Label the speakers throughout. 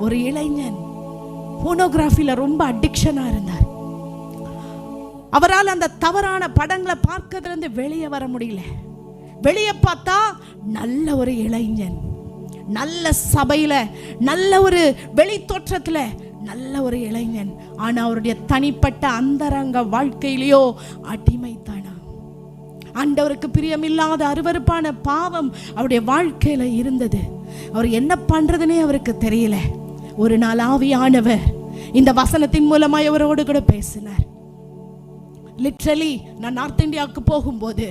Speaker 1: ஒரு இளைஞன் போனோகிராஃபில ரொம்ப அடிக்ஷனா இருந்தார். அவரால் அந்த தவறான படங்களை பார்க்கறதுல இருந்து வெளியே வர முடியல. வெளியே பார்த்தா நல்ல ஒரு இளைஞன், நல்ல சபையில, நல்ல ஒரு வெளி தோற்றத்துல நல்ல ஒரு இளைஞன். ஆனா அவருடைய தனிப்பட்ட அந்தரங்க வாழ்க்கையிலேயோ அடிமைத்தானா. ஆண்டவருக்கு பிரியமில்லாத அருவருப்பான பாவம் அவருடைய வாழ்க்கையில இருந்தது. அவர் என்ன பண்றதுன்னே அவருக்கு தெரியல. ஒரு நாள் ஆவியானவர் இந்த வசனத்தின் மூலமாய் அவரோடு கூட பேசினார். லிட்ரலி நான் நார்த் இந்தியாவுக்கு போகும்போது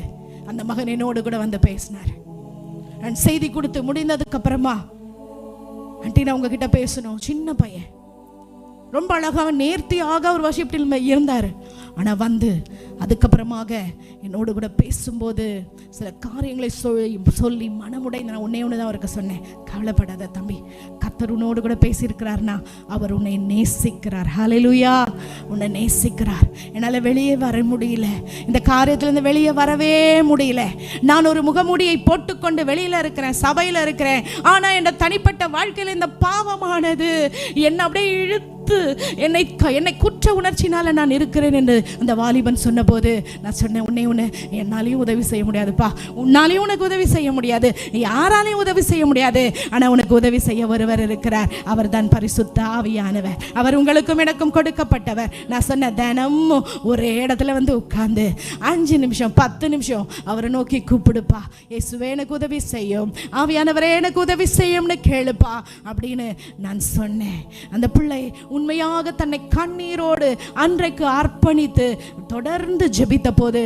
Speaker 1: அந்த மகன் என்னோடு கூட வந்து பேசினார். நான் செய்தி கொடுத்து முடிந்ததுக்கு அப்புறமா, ஆண்டி நான் உங்ககிட்ட பேசணும். சின்ன பையன், ரொம்ப அழகாக நேர்த்தியாக ஒரு வர்ஷிப் டீம்ல இருந்தார். ஆனால் வந்து அதுக்கப்புறமாக என்னோடு கூட பேசும்போது சில காரியங்களை சொல்லி மனமுடைந்து நான் ஒன்னே ஒன்று தான் அவருக்கு சொன்னேன், கவலைப்படாத தம்பி, கர்த்தர் உன்னோடு கூட பேசியிருக்கிறார்னா அவர் உன்னை நேசிக்கிறார். ஹல்லேலூயா, உன்னை நேசிக்கிறார். என்னால் வெளியே வர முடியல, இந்த காரியத்திலேருந்து வெளியே வரவே முடியல. நான் ஒரு முகமூடியை போட்டுக்கொண்டு வெளியில் இருக்கிறேன், சபையில் இருக்கிறேன். ஆனால் என் தனிப்பட்ட வாழ்க்கையில் இந்த பாவமானது என்னை அப்படியே இழுத்து என்னை குற்ற உணர்ச்சினால நான் இருக்கிறேன் என்று அந்த வாலிபன் சொன்னபோது நான் சொன்னேன், உன்னை என்னாலையும் உதவி செய்ய முடியாதுப்பா, உன்னாலையும் உனக்கு உதவி செய்ய முடியாது, யாராலையும் உதவி செய்ய முடியாது. ஆனா உனக்கு உதவி செய்ய ஒருவர் இருக்கிறார், அவர் தான் பரிசுத்த ஆவியானவர். அவர் உங்களுக்கும் எனக்கும் கொடுக்கப்பட்டவர். நான் சொன்ன தினமும் ஒரே இடத்துல வந்து உட்கார்ந்து 5 நிமிஷம் 10 நிமிஷம் அவரை நோக்கி கூப்பிடுப்பா, இயேசுவே எனக்கு உதவி செய்யும், ஆவியானவரே எனக்கு உதவி செய்யும்னு கேளுப்பா அப்படின்னு நான் சொன்னேன். அந்த பிள்ளை உண்மையாக தன்னை கண்ணீரோடு அன்றைக்கு அர்ப்பணித்து தொடர்ந்து ஜெபித்த போது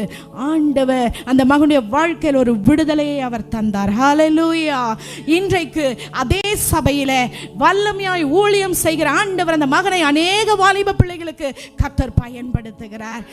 Speaker 1: ஆண்டவர் அந்த மகனுடைய வாழ்க்கையில் ஒரு விடுதலையை அவர் தந்தார். ஹல்லேலூயா. இன்றைக்கு அதே சபையில வல்லமையாய் ஊழியம் செய்கிற ஆண்டவர் அந்த மகனை அநேக வாலிப பிள்ளைகளுக்கு கர்த்தர் பயன்படுத்துகிறார்.